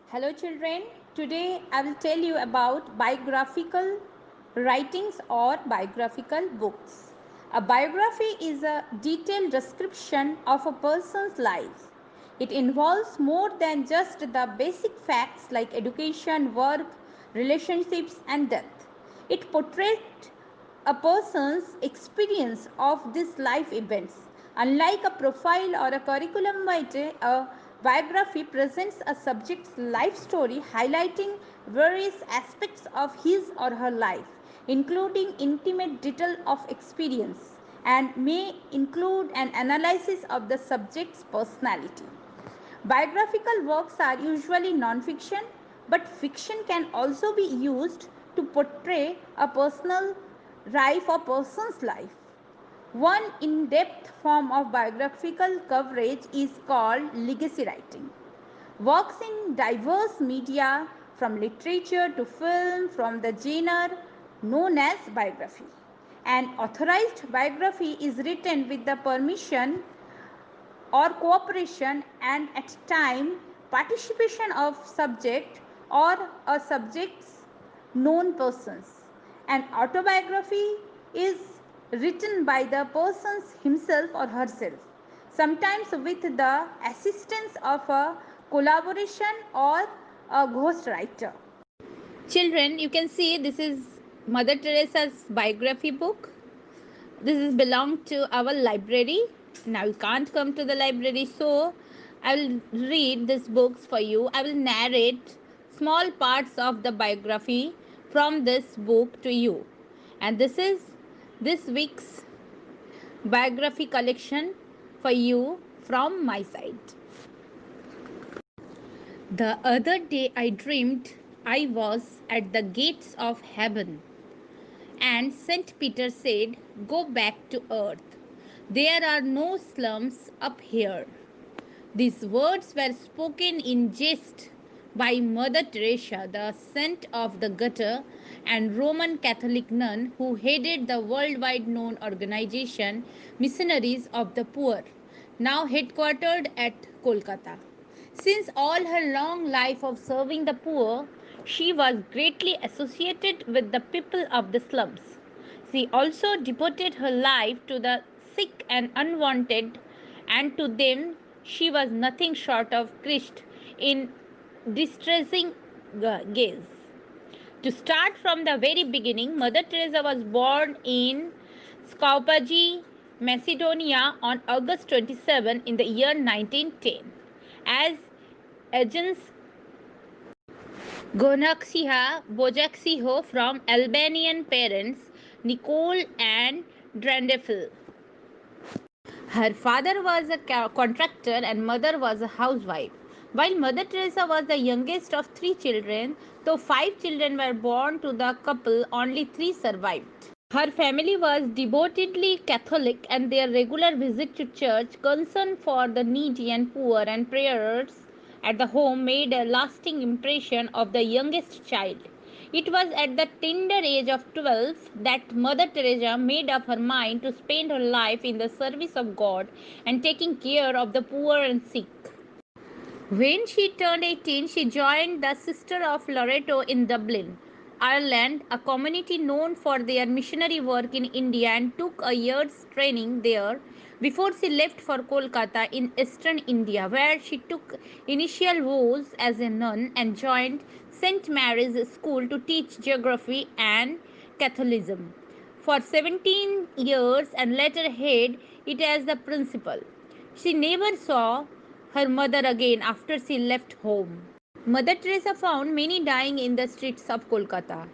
Hello children, today I will tell you about biographical writings or biographical books. A biography is a detailed description of a person's life. It involves more than just the basic facts like education, work, relationships and death. It portrays a person's experience of these life events. Unlike a profile or a curriculum vitae, a biography presents a subject's life story highlighting various aspects of his or her life, including intimate detail of experience, and may include an analysis of the subject's personality. Biographical works are usually non-fiction, but fiction can also be used to portray a personal life or person's life. One in-depth form of biographical coverage is called legacy writing. Works in diverse media from literature to film from the genre known as biography. An authorized biography is written with the permission or cooperation and at time participation of subject or a subject's known persons. An autobiography is written by the person himself or herself, sometimes with the assistance of a collaboration or a ghostwriter. Children, you can see this is Mother Teresa's biography book. This is belong to our library. Now you can't come to the library, so I will read these books for you. I will narrate small parts of the biography from this book to you, and this is this week's biography collection for you from my side. The other day I dreamed I was at the gates of heaven. And St. Peter said, "Go back to earth. There are no slums up here." These words were spoken in jest by Mother Teresa, the saint of the gutter and Roman Catholic nun who headed the worldwide known organization Missionaries of the Poor, now headquartered at Kolkata. Since all her long life of serving the poor, she was greatly associated with the people of the slums. She also devoted her life to the sick and unwanted, and to them she was nothing short of Christ in distressing gaze. To start from the very beginning, Mother Teresa was born in Skopje, Macedonia on August 27 in the year 1910 as Agnes Gonaksiha Bojaksiho from Albanian parents Nicole and Drandefil. Her father was a contractor and mother was a housewife. While Mother Teresa was the youngest of three children, though five children were born to the couple, only three survived. Her family was devotedly Catholic, and their regular visit to church, concern for the needy and poor, and prayers at the home made a lasting impression of the youngest child. It was at the tender age of 12 that Mother Teresa made up her mind to spend her life in the service of God and taking care of the poor and sick. When she turned 18, she joined the Sister of Loreto in Dublin, Ireland, a community known for their missionary work in India, and took a year's training there before she left for Kolkata in eastern India, where she took initial vows as a nun and joined St. Mary's School to teach geography and Catholicism for 17 years and later head it as the principal. She never saw her mother again after she left home. Mother Teresa found many dying in the streets of Kolkata,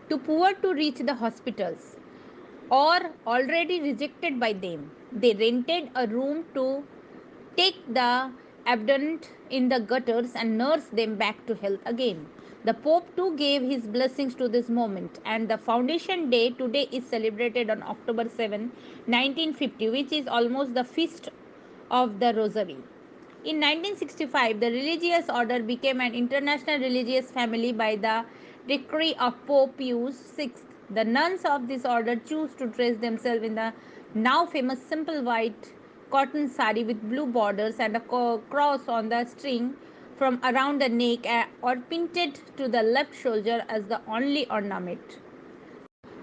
too poor to reach the hospitals or already rejected by them. They rented a room to take the abandoned in the gutters and nurse them back to health again. The Pope too gave his blessings to this moment, and the foundation day today is celebrated on October 7, 1950, which is almost the feast of the Rosary. In 1965, the religious order became an international religious family by the decree of Pope Pius VI. The nuns of this order choose to dress themselves in the now famous simple white cotton sari with blue borders and a cross on the string from around the neck or pinned to the left shoulder as the only ornament.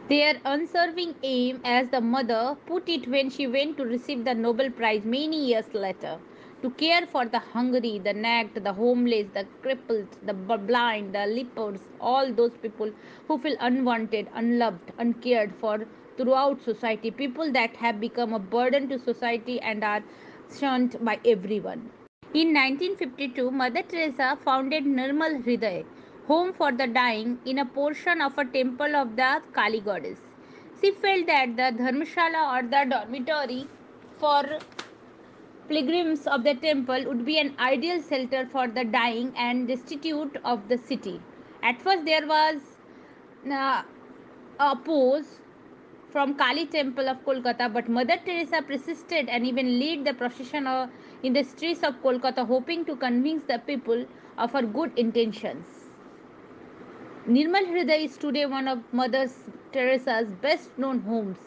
Their unswerving aim, as the mother put it when she went to receive the Nobel Prize many years later, to care for the hungry, the nagged, the homeless, the crippled, the blind, the lepers, all those people who feel unwanted, unloved, uncared for throughout society, people that have become a burden to society and are shunned by everyone. In 1952, Mother Teresa founded Nirmal Hriday, home for the dying, in a portion of a temple of the Kali goddess. She felt that the dharmashala or the dormitory for pilgrims of the temple would be an ideal shelter for the dying and destitute of the city. At first, there was uh, a pause from Kali Temple of Kolkata, but Mother Teresa persisted and even led the procession in the streets of Kolkata, hoping to convince the people of her good intentions. Nirmal Hriday is today one of Mother Teresa's best known homes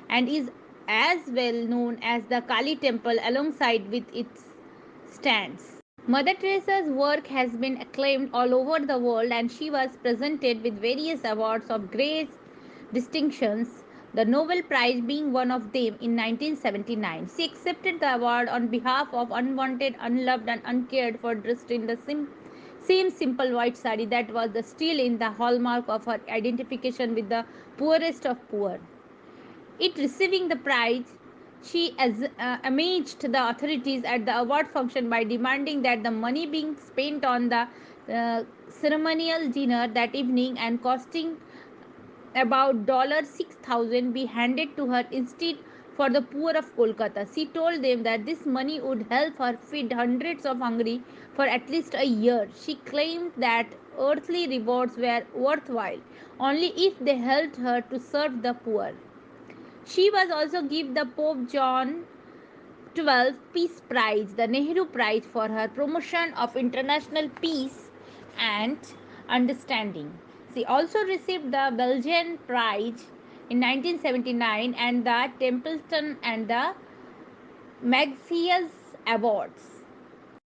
and is as well known as the Kali Temple alongside with its stands. Mother Teresa's work has been acclaimed all over the world and she was presented with various awards of great distinctions, the Nobel Prize being one of them in 1979. She accepted the award on behalf of unwanted, unloved, and uncared for dressed in the same simple white sari that was the still in the hallmark of her identification with the poorest of poor. It receiving the prize, she amazed the authorities at the award function by demanding that the money being spent on the ceremonial dinner that evening and costing about $6,000 be handed to her instead for the poor of Kolkata. She told them that this money would help her feed hundreds of hungry for at least a year. She claimed that earthly rewards were worthwhile only if they helped her to serve the poor. She was also given the Pope John XII Peace Prize, the Nehru Prize, for her promotion of international peace and understanding. She also received the Belgian Prize in 1979 and the Templeton and the Maxius Awards.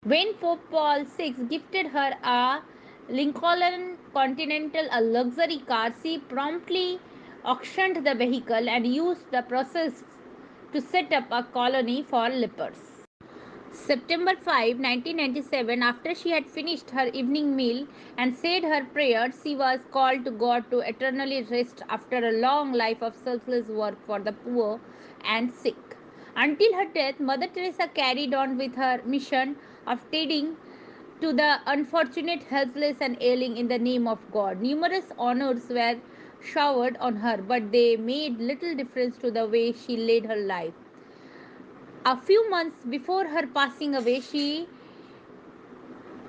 When Pope Paul VI gifted her a Lincoln Continental, a luxury car, she promptly auctioned the vehicle and used the process to set up a colony for lepers. September 5, 1997, after she had finished her evening meal and said her prayers, she was called to God to eternally rest after a long life of selfless work for the poor and sick. Until her death, Mother Teresa carried on with her mission of tending to the unfortunate, helpless, and ailing in the name of God. Numerous honors were showered on her, but they made little difference to the way she led her life. A few months before her passing away, she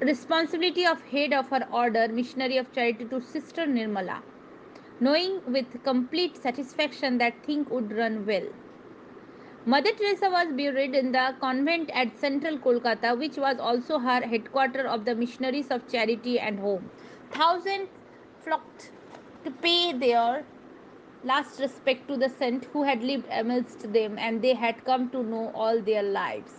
responsibility of head of her order, missionary of charity, to Sister Nirmala, knowing with complete satisfaction that things would run well. Mother Teresa was buried in the convent at central Kolkata, which was also her headquarters of the Missionaries of Charity and Home. Thousands flocked to pay their last respect to the saint who had lived amidst them and they had come to know all their lives.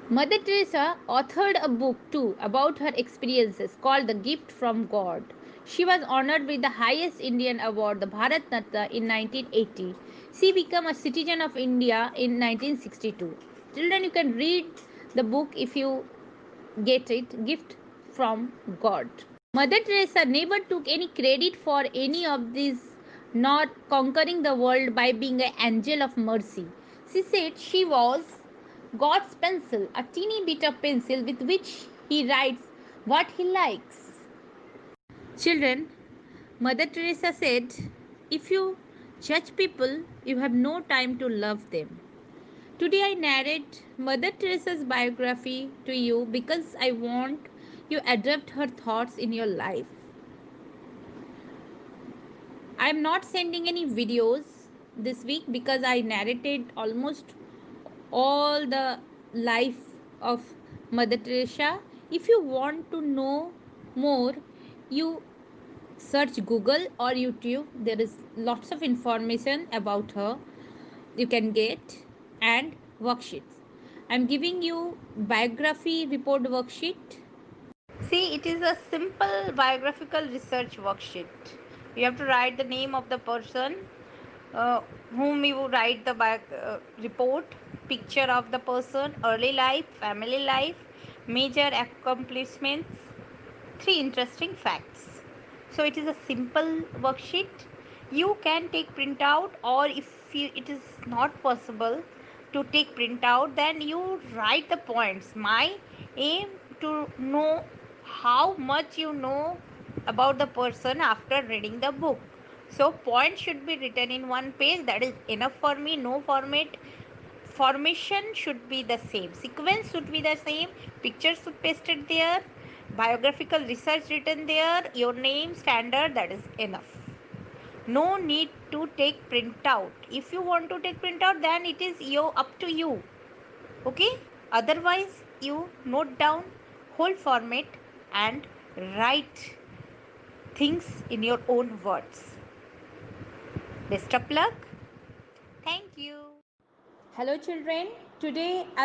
Mother Teresa authored a book too about her experiences called The Gift from God. She was honored with the highest Indian award, the Bharat Ratna, in 1980. She became a citizen of India in 1962. Children, you can read the book if you get it, Gift from God. Mother Teresa never took any credit for any of these, not conquering the world by being an angel of mercy. She said she was God's pencil, a teeny bit of pencil with which He writes what He likes. Children, Mother Teresa said, if you judge people, you have no time to love them. Today I narrate Mother Teresa's biography to you because I want you adopt her thoughts in your life. I am not sending any videos this week because I narrated almost all the life of Mother Teresa. If you want to know more, you search Google or YouTube. There is lots of information about her you can get and worksheets. I'm giving you biography report worksheet. See, it is a simple biographical research worksheet. You have to write the name of the person uh, whom you write the report, picture of the person, early life, family life, major accomplishments, three interesting facts. So it is a simple worksheet. You can take printout, or if it is not possible to take printout, then you write the points. My aim to know how much you know about the person after reading the book. So points should be written in one page. That is enough for me. No format formation should be the same, sequence should be the same, pictures should pasted there, biographical research written there, your name, standard, that is enough. No need to take printout. If you want to take printout, then it is up to you. Okay, otherwise you note down whole format and write things in your own words. Best of luck. Thank you. Hello children. Today